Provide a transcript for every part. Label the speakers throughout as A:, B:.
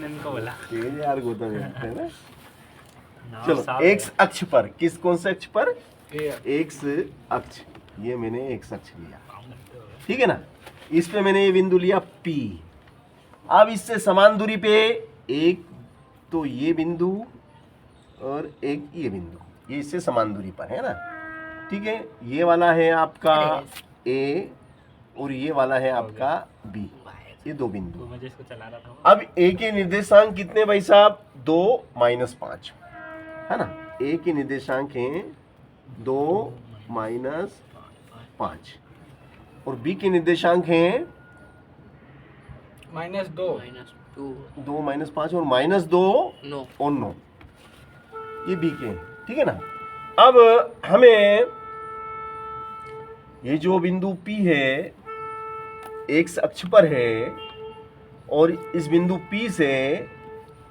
A: इनको बोला
B: तेज यार गौतम यार, है ना।
A: नाम
B: चलो
A: साफ
B: एक्स अक्ष पर, किस कौन से अक्ष पर? एक्स अक्ष। ये मैंने एक्स अक्ष लिया, ठीक है ना। इस पे मैंने ये बिंदु लिया P। अब इससे समान दूरी पे एक तो ये बिंदु और एक ये बिंदु, ये इससे समान दूरी पर है ना, ठीक है। ये वाला है आपका A और ये वाला है आपका B, ये दो बिंदु।
A: तो मैं जिसको चला रहा था
B: अब A के निर्देशांक कितने भाई साहब? 2 - 5 है ना। A के निर्देशांक हैं 2 - 5 और B के निर्देशांक हैं
C: -2
B: 2 - 5 और -2 और 9। ये B के हैं, ठीक है ना। अब हमें ये जो बिंदु P है एक्स अक्ष पर है और इस बिंदु P से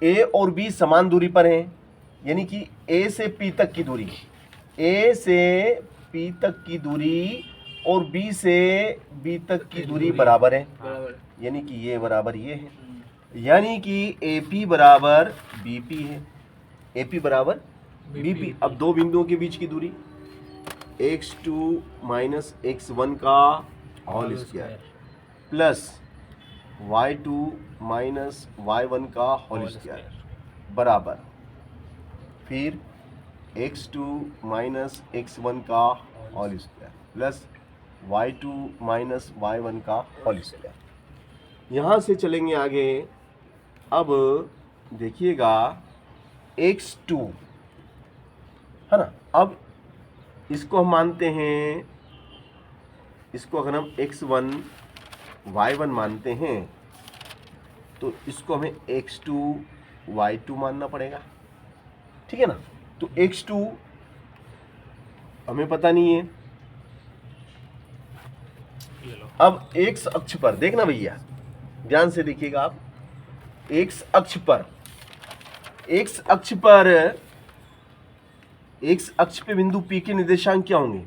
B: A और B समान दूरी पर हैं, यानी कि A से P तक की दूरी, A से P तक की दूरी और B से B तक की दूरी बराबर है, यानी कि ये बराबर ये है, यानी कि AP बराबर BP है। AP बराबर BP। अब दो बिंदुओं के बीच की दूरी x2 - x1 का whole square plus y2 - y1 का होल स्क्वायर बराबर फिर x2 - x1 का whole square plus y2 - y1 का होल स्क्वायर। यहाँ से चलेंगे आगे। अब देखिएगा x2 है ना। अब इसको हम मानते हैं, इसको अगर हम x1 y1 मानते हैं तो इसको हमें x2 y2 मानना पड़ेगा, ठीक है ना। तो x2 हमें पता नहीं है।
A: ये लो
B: अब x अक्ष पर देखना भैया, ध्यान से देखिएगा आप। x अक्ष पर, x अक्ष पर, x अक्ष पे बिंदु P के निर्देशांक क्या होंगे?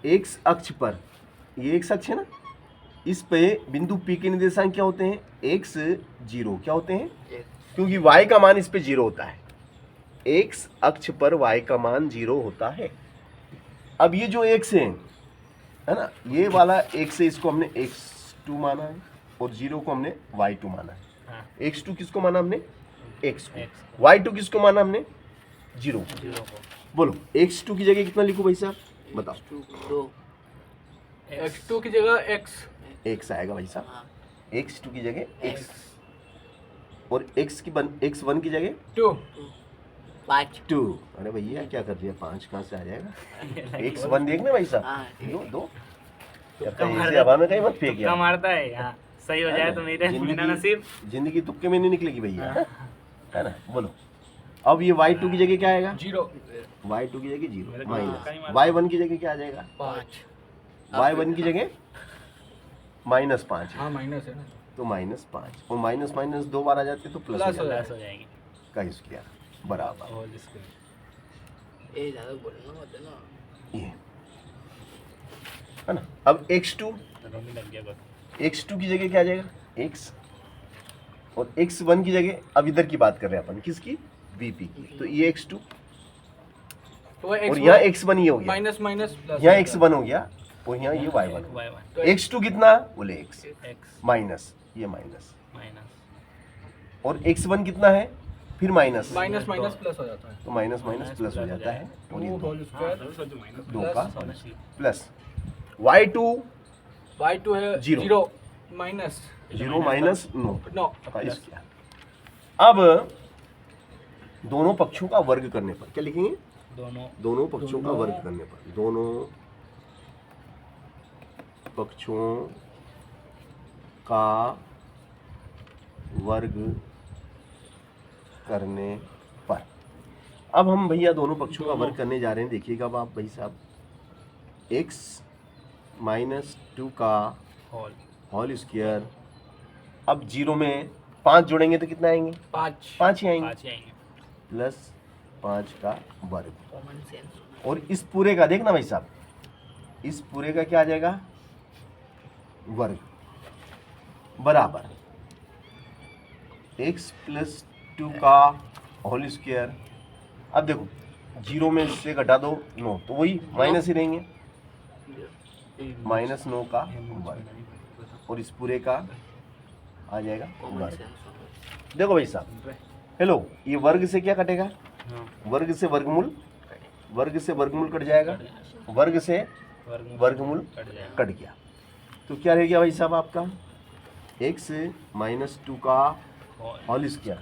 B: x अक्ष पर, ये x अक्ष है ना, इस पे बिंदु P के निर्देशांक क्या होते हैं? x 0 क्या होते हैं? क्योंकि y का मान इस पे 0 होता है। x अक्ष पर y का मान 0 होता है। अब ये जो x है ना, ये वाला x है, इसको हमने x2 माना है और 0 को हमने y2 माना है।
A: हाँ
B: x2 किसको माना हमने? x को।
A: X
B: y2 किसको माना हमने? 0 को।
A: जीरो को
B: बोलो x2 की जगह कितना लिखूं भाई साहब, बताओ।
C: x2 की जगह x
B: आएगा भाई साहब, x2 की जगह x और x1 की जगह
C: 2
B: 2। अरे भैया क्या कर दिया, 5 कहाँ से आ जाएगा? x1 देखना भाई साहब, दो ऐसे हवा में कहीं मत फेंक
A: तुक्का
B: यार।
A: मारता है यहाँ, सही हो जाए तो मेरा नसीब।
B: जिंदगी तुक्के में नहीं निकलेगी भैया, है ना। बोलो अब ये y2 की जगह क्या आएगा?
C: 0
B: y2 की जगह 0
A: मेरे
B: माइनस
A: तुक्का ही मारता
B: y1 की जगह क्या आ जाएगा?
C: 5
B: y1 की जगह -5
C: हाँ माइनस है ना,
B: तो -5 और माइनस माइनस 2 बार आ जाते तो प्लस
C: प्लस
B: हो
C: हो
B: जाता
A: प्लस हो जाएगी
B: का स्क्वायर बराबर
A: होल स्क्वायर।
C: ये ज्यादा बोलना मत है ना।
B: ये है ना। अब x2
A: रोने लग गया बस।
B: x2 की जगह क्या आ जाएगा? x और x1 की जगह, अब इधर की बात कर रहे हैं अपन, किसकी? VP की। तो ये x2
C: तो
B: और यहाँ x1 ये हो गया,
C: माइनस माइनस प्लस
B: यहाँ x1 हो गया और यहाँ ये y1 हो
A: y1
B: गया। x2 कितना? बोले x
A: x
B: माइनस, ये माइनस,
A: माइनस
B: और x1 कितना है? फिर माइनस,
C: माइनस माइनस प्लस हो जाता है।
B: तो माइनस माइनस प्लस हो जाता है और ये
C: 2
B: दो
C: होल स्क्वायर
A: माइनस
B: 2 का
A: प्लस
B: प्लस y2
C: y2 है
B: Zero।
C: 0 माइनस
B: 0 माइनस 9
C: 9
B: का स्क्वायर। अब दोनों पक्षों का वर्ग करने पर क्या लिखेंगे? दोनों पक्षों का वर्ग करने पर, दोनों पक्षों का वर्ग करने पर। अब हम भैया दोनों पक्षों का वर्ग करने जा रहे हैं। देखिएगा अब आप भाई साहब, x - 2 का
A: होल
B: होल स्क्वायर। अब 0 में 5 जोड़ेंगे तो कितना आएंगे? 5 ही आएंगे,
A: 5 आएंगे
B: प्लस 5 का वर्ग।
C: कॉमन सेंस
B: और इस पूरे का देखना भाई साहब, इस पूरे का क्या आ जाएगा? वर्ग बराबर एक्स प्लस 2 का होल स्क्वायर। अब देखो 0 में से घटा दो 9, तो वही माइनस ही रहेंगे, माइनस 9 का वर्ग, और इस पूरे का आ जाएगा
C: कॉमन
B: वर्ग।
C: सेंस हो गया।
B: देखो भाई साहब, हेलो, ये वर्ग से क्या कटेगा?
A: हाँ,
B: वर्ग से वर्गमूल, वर्ग से वर्गमूल कट जाएगा, वर्ग से वर्गमूल
A: कट जाएगा।
B: कट गया। तो क्या रह गया भाई साहब आपका? एक्स माइनस 2 का होल स्क्वायर,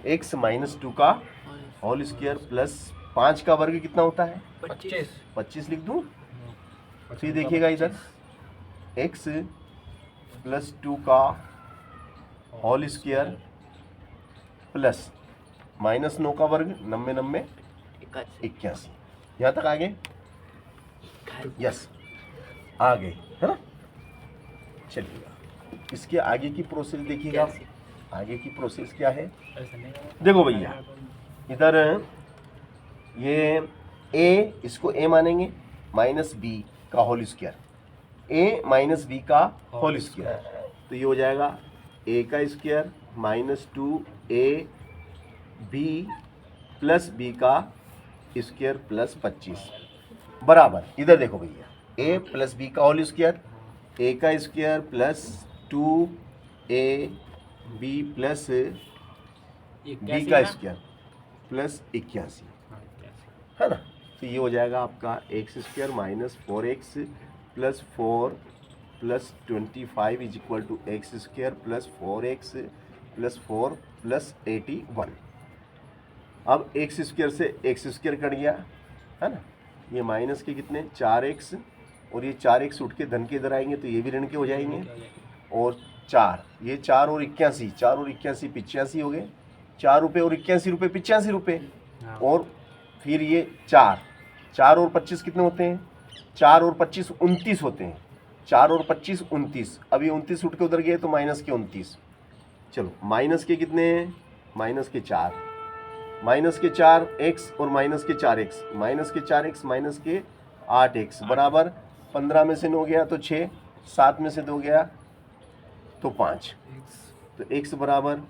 B: एक्स माइनस 2 का होल स्क्वायर प्लस 5 का वर्ग कितना होता है?
C: 25।
B: 25 लिख दूं? फिर देखिएगा इधर, एक्स प्लस 2 का होल स्क्वायर प्लस माइनस 9 का वर्ग, 90 90 81। यहाँ तक आ गए? यस, आ गए, है ना? चलिएगा, इसके आगे की प्रोसेस देखिएगा। आगे की प्रोसेस क्या है?
A: ऐसा नहीं है।
B: देखो भैया, इधर ये a, इसको a मानेंगे, माइनस बी का whole square, a minus B का होल स्क्वायर, तो ये हो जाएगा a का square minus 2a b plus b का स्क्वायर प्लस 25 बराबर। इधर देखो भैया, a प्लस बी का होल स्क्वायर, a का square plus 2a b plus b का स्क्वायर प्लस 81, है ना? तो ये हो जाएगा आपका X square minus 4x plus 4 plus 25 is equal to X square plus 4x plus 4 plus 81। अब एक्स स्क्वायर से एक्स स्क्वायर कट गया, है ना? ये माइनस के कितने 4x, और ये 4x उठ के धन के इधर आएंगे तो ये भी ऋण के हो जाएंगे, और 4, ये 4 और 81, 4 और 81 85 हो गए, 4 रुपये और 81 रुपये 85 रुपये, और फिर ये 4 और 25 कितने होते हैं? 4 और 25 29 होते हैं, 4 और 25 29। अब ये 29 उठ के उधर गए तो माइनस के 29। चलो, माइनस के कितने हैं? माइनस के 4, माइनस के 4x और माइनस के 4x, माइनस के 4x माइनस के 8x बराबर 15 में से 9 गया तो 6, 7 में से 2 गया तो 5, तो x बराबर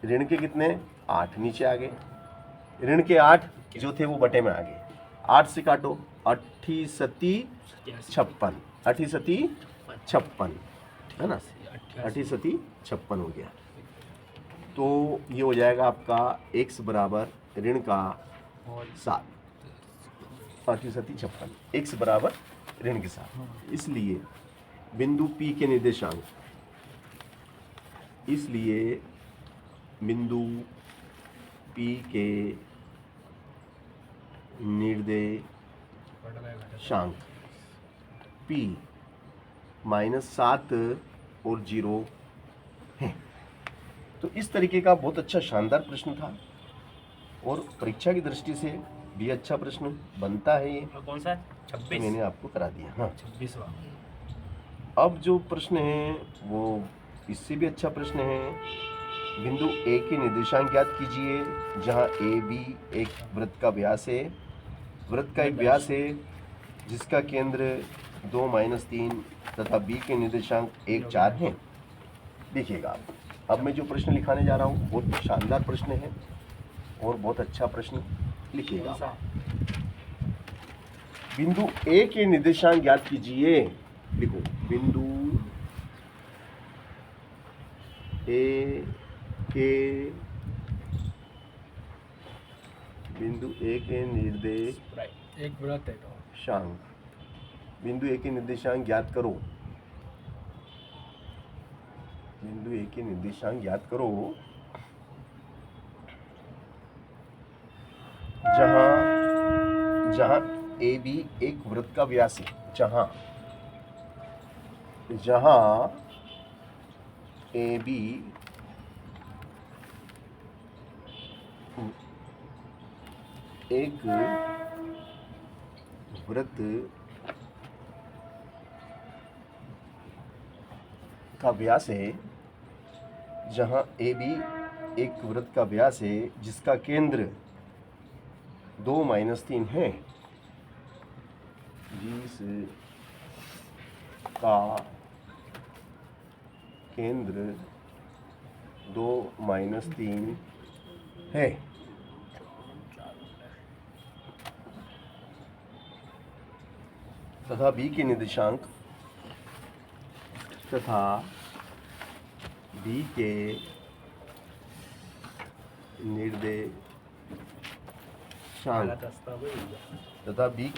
B: ऋण के कितने 8, नीचे आ गए, ऋण के 8 जो थे वो बटे में आ गए, 8 से काटो, 8 सती 56, 8 सती 56, है ना? 8 सती 56 हो गया। तो ये हो जाएगा आपका x बराबर ऋण का 7, 8 सती 56, x बराबर ऋण के 7। इसलिए बिंदु P के निर्देशांक, इसलिए बिंदु P के निर्देशांक P -7 और 0 है। तो इस तरीके का बहुत अच्छा शानदार प्रश्न था, और परीक्षा की दृष्टि से भी अच्छा प्रश्न बनता है ये।
A: और कौन सा?
B: तो
A: 26।
B: मैंने आपको करा दिया। हाँ,
A: 26वां।
B: अब जो प्रश्न है वो इससे भी अच्छा प्रश्न है। बिंदु ए के निर्देशांक ज्ञात कीजिए, जहां ए बी एक वृत्त का व्यास है, वृत्त का एक व्यास है जिसका केंद्र 2 - 3 तथा बी के निर्देशांक 1 4 हैं। देखिएगा, अब मैं जो प्रश्न लिखाने जा रहा हूँ बहुत शानदार प्रश्न है और बहुत अच्छा प्रश्न लिखिएगा।
A: कौन सा?
B: बिंदु ए के निर्देशांक ज्ञात कीजिए। लिखो, बिंदु ए के निर्देशांक,
C: एक व्रत है तो
B: बिंदु ए के निर्देशांक ज्ञात करो, बिंदु ए के निर्देशांक ज्ञात करो जहां ए बी एक वृत्त का व्यास है, जहां ए बी एक वृत्त का व्यास है, जहां ए बी एक वृत्त का व्यास है जिसका केंद्र 2 - 3 है, जिसका केंद्र 2 माइनस 3 है। तथा b के निर्देशांक तथा b के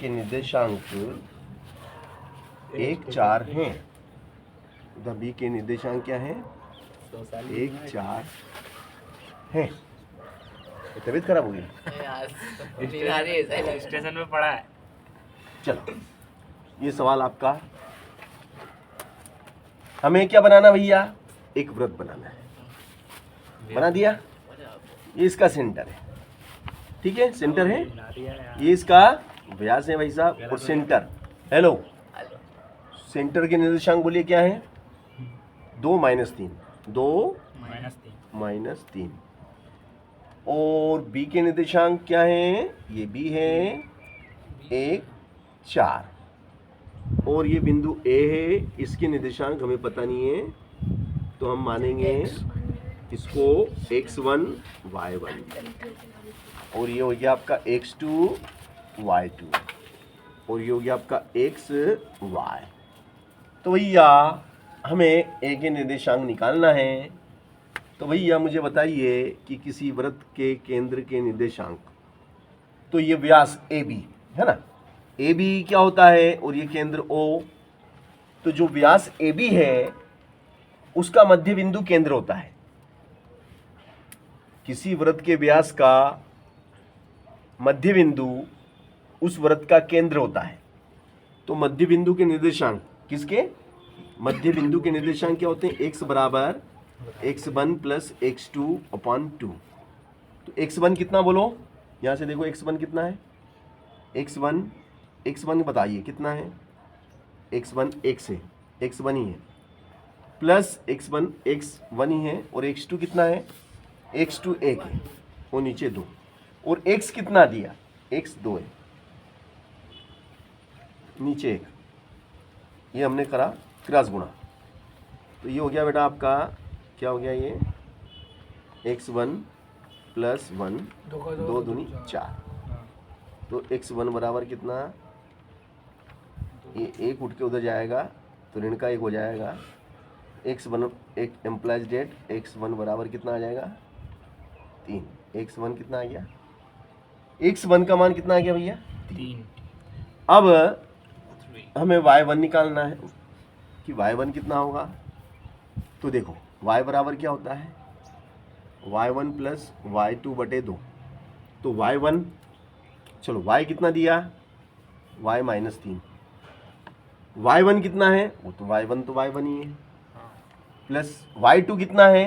B: निर्देशांक 1 4 हैं। तथा b के निर्देशांक क्या है? 1 4 हैं। तबीयत खराब हो गई?
A: स्टेशन में पड़ा है।
B: चलो, ये सवाल आपका। हमें क्या बनाना भैया? एक वृत्त बनाना है। बना दिया? ये इसका सेंटर है, ठीक है, सेंटर है। ये इसका व्यास है भाई साहब, और सेंटर, हेलो, सेंटर के निर्देशांक बोलिए क्या है? 2 माइनस 3, 2 माइनस 3। और बी के निर्देशांक क्या है? ये बी है 1 4। और ये बिंदु ए है, इसके निर्देशांक हमें पता नहीं है, तो हम मानेंगे इसको x1 y1, और ये हो गया आपका x2 y2, और ये हो गया आपका x y। तो भैया हमें ए के निर्देशांक निकालना है। तो भैया मुझे बताइए कि किसी वृत्त के केंद्र के निर्देशांक, तो ये व्यास ए बी है ना, ए बी क्या होता है, और ये केंद्र O, तो जो व्यास ए बी है उसका मध्य बिंदु केंद्र होता है। किसी वृत्त के व्यास का मध्य बिंदु उस वृत्त का केंद्र होता है। तो मध्य बिंदु के निर्देशांक, किसके मध्य बिंदु के निर्देशांक क्या होते हैं? x बराबर x1 प्लस x2 अपॉन 2। तो x1 कितना बोलो, यहाँ से देखो x1 कितना है? x1 बताइए कितना है? x1 x है, x1 ही है, प्लस x1 ही है, और x2 कितना है? x2 1 है, वो नीचे 2, और x कितना दिया? x 2 है, नीचे 1। ये हमने करा क्रॉस गुणा। तो ये हो गया बेटा आपका, क्या हो गया ये? x1 प्लस 1, 2 दूनी 4। तो x1 बराबर कितना? ये 1 उठ के उधर जाएगा तो ऋण का 1 हो जाएगा। x1 एक एम्प्लाइज डेट, x1 बराबर कितना आ जाएगा? 3। x1 कितना आ गया? x1 का मान कितना आ गया भैया?
A: 3।
B: अब हमें y1 निकालना है कि y1 कितना होगा। तो देखो y बराबर क्या होता है? y1 प्लस y2 बटे 2। तो y1, चलो y कितना दिया? y minus 3। y1 कितना है? वो तो y1 ही है, प्लस y2 कितना है?